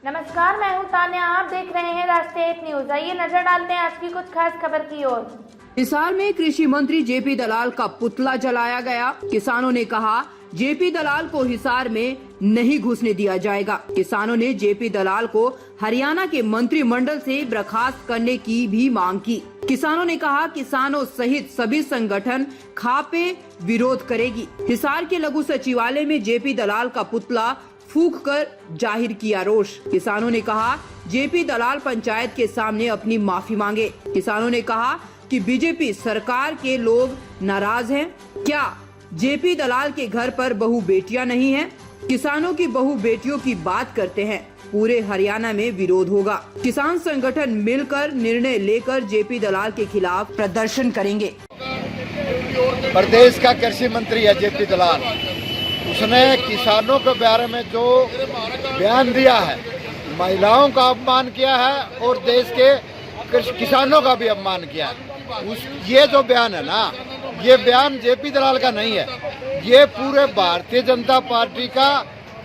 नमस्कार, मैं हूं तान्या। आप देख रहे हैं राष्ट्रीय एक न्यूज। आइए नजर डालते हैं आज की कुछ खास खबर की ओर। हिसार में कृषि मंत्री जेपी दलाल का पुतला जलाया गया। किसानों ने कहा जेपी दलाल को हिसार में नहीं घुसने दिया जाएगा। किसानों ने जेपी दलाल को हरियाणा के मंत्रिमंडल से बर्खास्त करने की भी मांग की। किसानों ने कहा किसानों सहित सभी संगठन खापे विरोध करेगी। हिसार के लघु सचिवालय में जेपी दलाल का पुतला फूंक कर जाहिर किया रोष। किसानों ने कहा जेपी दलाल पंचायत के सामने अपनी माफी मांगे। किसानों ने कहा कि बीजेपी सरकार के लोग नाराज हैं। क्या जेपी दलाल के घर पर बहू बेटियां नहीं हैं? किसानों की बहू बेटियों की बात करते हैं। पूरे हरियाणा में विरोध होगा। किसान संगठन मिलकर निर्णय लेकर जेपी दलाल के खिलाफ प्रदर्शन करेंगे। प्रदेश का कृषि मंत्री है जेपी दलाल। उसने किसानों के बारे में जो बयान दिया है, महिलाओं का अपमान किया है और देश के किसानों का भी अपमान किया है। ये जो बयान है ना, ये बयान जेपी दलाल का नहीं है, ये पूरे भारतीय जनता पार्टी का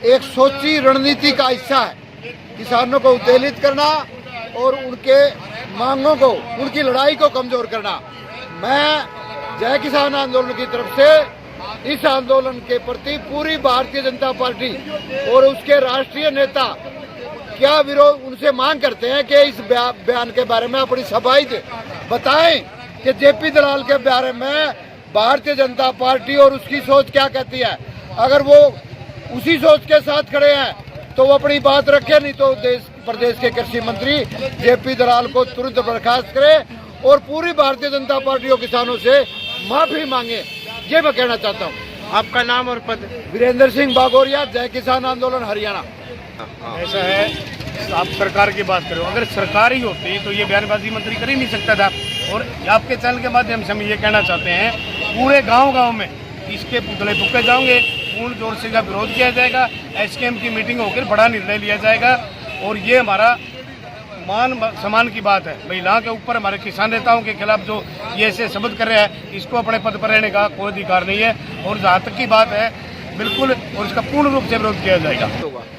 एक सोची रणनीति का हिस्सा है। किसानों को उत्तेजित करना और उनके मांगों को, उनकी लड़ाई को कमजोर करना। मैं जय किसान आंदोलन की तरफ से इस आंदोलन के प्रति पूरी भारतीय जनता पार्टी और उसके राष्ट्रीय नेता क्या विरोध उनसे मांग करते हैं कि इस बयान के बारे में अपनी सफाई बताएं कि जेपी दलाल के बारे में भारतीय जनता पार्टी और उसकी सोच क्या कहती है। अगर वो उसी सोच के साथ खड़े हैं तो वो अपनी बात रखे, नहीं तो प्रदेश के कृषि मंत्री जेपी दलाल को तुरंत बर्खास्त करे और पूरी भारतीय जनता पार्टी और किसानों से माफी मांगे। ये मैं कहना चाहता हूँ। आपका नाम और पद? वीरेंद्र सिंह बागोरिया, जय किसान आंदोलन हरियाणा। ऐसा है, आप सरकार की बात करो, अगर सरकार ही होती तो ये बयानबाजी मंत्री कर ही नहीं सकता था। और आपके चैनल के माध्यम से हम ये कहना चाहते हैं, पूरे गांव-गांव में इसके पुतले फूके जाएंगे, पूर्ण जोर से विरोध किया जाएगा। एसकेएम की मीटिंग होकर बड़ा निर्णय लिया जाएगा और ये हमारा मान सम्मान की बात है। महिलाओं के ऊपर हमारे किसान नेताओं के खिलाफ जो ये ऐसे शब्द कर रहे हैं, इसको अपने पद पर रहने का कोई अधिकार नहीं है। और जहाँ तक की बात है, बिल्कुल और इसका पूर्ण रूप से विरोध किया जाएगा।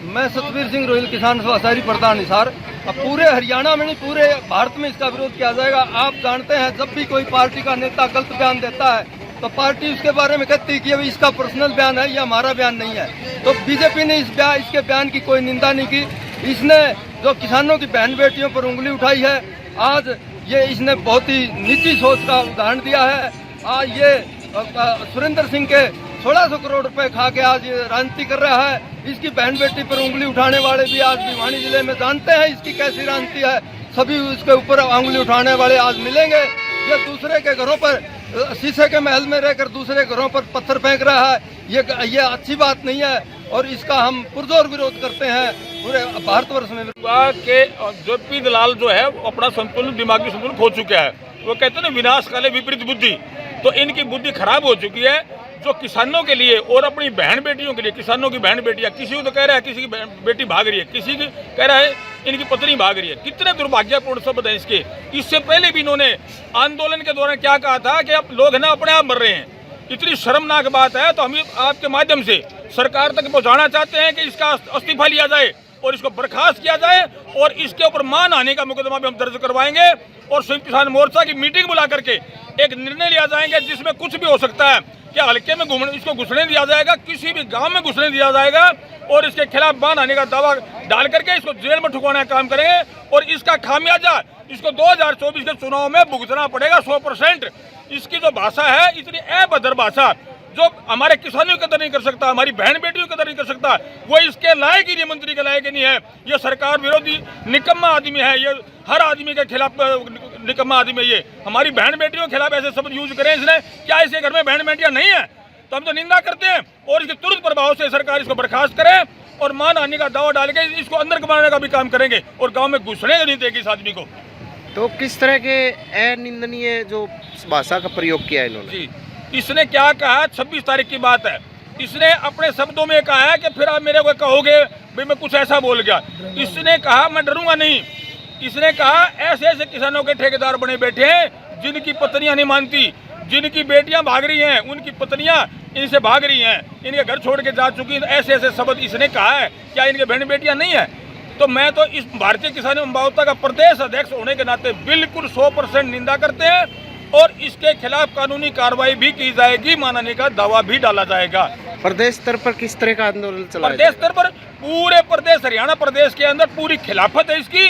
मैं सतवीर सिंह रोहिल, किसान सभा शहरी प्रधान हिसार। अब पूरे हरियाणा में नहीं, पूरे भारत में इसका विरोध किया जाएगा। आप जानते हैं, जब भी कोई पार्टी का नेता गलत बयान देता है तो पार्टी उसके बारे में कहती है कि अभी इसका पर्सनल बयान है, ये हमारा बयान नहीं है। तो बीजेपी ने इसके बयान की कोई निंदा नहीं की। इसने जो किसानों की बहन बेटियों पर उंगली उठाई है, आज ये इसने बहुत ही नीची सोच का उदाहरण दिया है। आज ये सुरेंद्र सिंह के 1600 करोड़ रुपए खा के आज ये राजनीति कर रहा है। इसकी बहन बेटी पर उंगली उठाने वाले भी आज भिवानी जिले में जानते हैं इसकी कैसी राजनीति है। सभी उसके ऊपर उंगली उठाने वाले आज मिलेंगे। ये दूसरे के घरों पर शीशे के महल में रहकर दूसरे घरों पर पत्थर फेंक रहा है, ये अच्छी बात नहीं है और इसका हम पुरजोर विरोध करते हैं पूरे भारतवर्ष में। के जेपी दलाल जो है अपना संतुलन, दिमागी संतुलन खो चुका है। वो कहते हैं ना, विनाश काले विपरीत बुद्धि। तो इनकी बुद्धि खराब हो चुकी है। जो किसानों के लिए और अपनी बहन बेटियों के लिए, किसानों की बहन बेटियां, किसी को तो कह रहा है किसी की बेटी भाग रही है, किसी की कह रहा है इनकी पत्नी भाग रही है। कितने दुर्भाग्यपूर्ण शब्द हैं इसके। इससे पहले भी इन्होंने आंदोलन के दौरान क्या कहा था कि अब लोग ना अपने आप मर रहे हैं। इतनी शर्मनाक बात है। तो हम आपके माध्यम से सरकार तक पहुंचाना चाहते हैं कि इसका इस्तीफा लिया जाए और इसको बर्खास्त किया जाए और इसके ऊपर मानहानि का मुकदमा भी हम दर्ज करवाएंगे और संयुक्त किसान मोर्चा की मीटिंग बुला करके एक निर्णय लिया जाएंगे जिसमें कुछ भी हो सकता है कि हल्के में इसको घुसने दिया जाएगा, किसी भी गांव में घुसने दिया जाएगा और इसके खिलाफ मानहानि का दावा डाल करके इसको जेल में ठुकवाने का काम करेंगे और इसका खामियाजा इसको 2024 के चुनाव में भुगतना पड़ेगा 100%। इसकी जो भाषा है, इतनी अभद्र भाषा जो हमारे किसानों की कदर नहीं कर सकता, हमारी बहन बेटियों की कदर नहीं कर सकता, वो इसके लायक ही नहीं, मंत्री के लायक ही नहीं है। ये सरकार विरोधी निकम्मा आदमी है। ये हर आदमी के खिलाफ निकम्मा आदमी है। ये हमारी बहन बेटियों के खिलाफ ऐसे शब्द यूज करें इसने। क्या इसके घर में बहन बेटियां नहीं है? तो हम तो निंदा करते हैं और इसके तुरंत प्रभाव से सरकार इसको बर्खास्त करे और मानहानि का दावा डाल के इसको अंदर कमाने का भी काम करेंगे और गाँव में घुसने नहीं देगी इस आदमी को। तो किस तरह के अनिंदनीय जो भाषा का प्रयोग किया है इन्होंने? जी, इसने क्या कहा, 26 तारीख की बात है। इसने अपने शब्दों में कहा है कि फिर आप मेरे को कहोगे भाई मैं कुछ ऐसा बोल गया। इसने कहा मैं डरूंगा नहीं। इसने कहा ऐसे ऐसे किसानों के ठेकेदार बने बैठे हैं जिनकी पत्नियां नहीं मानती, जिनकी बेटियां भाग रही हैं, उनकी पत्नियां इनसे भाग रही हैं, इनके घर छोड़ के जा चुकी हैं। ऐसे ऐसे शब्द इसने कहा है। क्या इनके बहन बेटियां नहीं है? तो मैं तो इस भारतीय किसान एवं मोर्चा का प्रदेश अध्यक्ष होने के नाते बिल्कुल 100% निंदा करते हैं और इसके खिलाफ कानूनी कार्रवाई भी की जाएगी, मानने का दावा भी डाला जाएगा। प्रदेश स्तर पर किस तरह का आंदोलन चला? प्रदेश स्तर पर पूरे प्रदेश, हरियाणा प्रदेश के अंदर पूरी खिलाफत है इसकी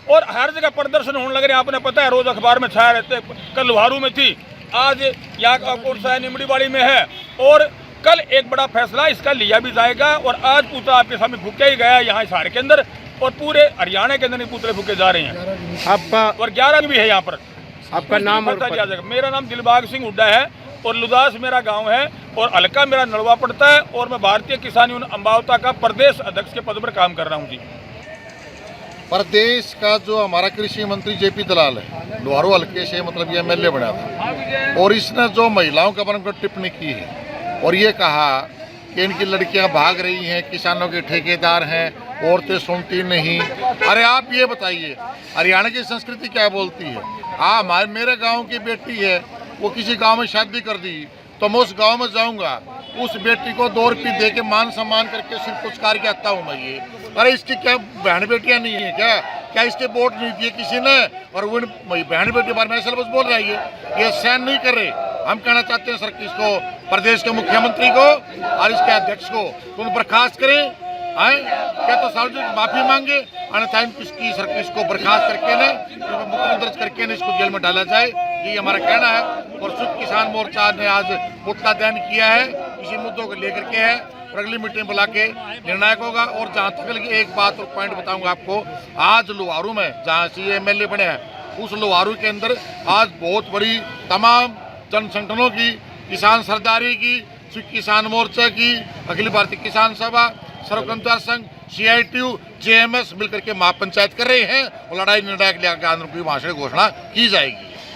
और हर जगह प्रदर्शन होने लग रहे हैं। आपने पता है, रोज अखबार में छाया रहते, कल लुहारू में थी, आज यहाँ कोटसा निमड़ीवाड़ी में है और कल एक बड़ा फैसला इसका लिया भी जाएगा। और आज पुतला आपके सामने फूका ही गया यहाँ हिसार के अंदर और पूरे हरियाणा के अंदर पुतले फूके जा रहे हैं आपका और 11 भी है यहाँ पर। आपका नाम और पता जाएगा। मेरा नाम दिलबाग सिंह हुड्डा है और लुदास मेरा गांव है और हल्का मेरा नलवा पड़ता है और मैं भारतीय किसान यूनियन अम्बावता का प्रदेश अध्यक्ष के पद पर काम कर रहा हूँ जी। प्रदेश का जो हमारा कृषि मंत्री जेपी दलाल है, लोहारू हल्के से मतलब ये MLA बना था और इसने जो महिलाओं के बारे में टिप्पणी की है और ये कहा कि इनकी लड़कियां भाग रही हैं, किसानों के ठेकेदार हैं, औरतें सुनती नहीं। अरे आप ये बताइए हरियाणा की संस्कृति क्या बोलती है? हमारे मेरे गांव की बेटी है, वो किसी गांव में शादी कर दी तो मैं उस गांव में जाऊंगा, उस बेटी को 2 रुपये दे के मान सम्मान करके सिर्फ पुरस्कार के आता हूँ मैं। ये अरे इसकी क्या बहन बेटियां नहीं है क्या? क्या इसके वोट नहीं दिए किसी ने? और वो बहन बेटी बारे में ऐसा बस बोल रहा है, ये सहन नहीं कर रहे। हम कहना चाहते हैं सर इसको, प्रदेश के मुख्यमंत्री को और इसके अध्यक्ष को तुम बर्खास्त करें, आए क्या तो सार्वजनिक माफी मांगे, अन्यथा इसकी सर इसको बर्खास्त करके न मुकदमा दर्ज करके न इसको जेल में डाला जाए, ये हमारा कहना है। और संयुक्त किसान मोर्चा ने आज पुतला दहन किया है, इसी मुद्दों को लेकर के है और अगली मीटिंग बुला के निर्णायक होगा। और जहाँ तक एक बात और पॉइंट बताऊंगा आपको, आज लोहारू में जहाँ से MLA बने हैं उस लोहारू के अंदर आज बहुत बड़ी तमाम जन संगठनों की, किसान सरदारी की, संयुक्त किसान मोर्चा की, अखिल भारतीय किसान सभा, सर्व कर्मचारी संघ, CITU, JMS मिलकर के महापंचायत कर रहे हैं और लड़ाई निर्णायक लेकर आंदोलन की वहां से घोषणा की जाएगी।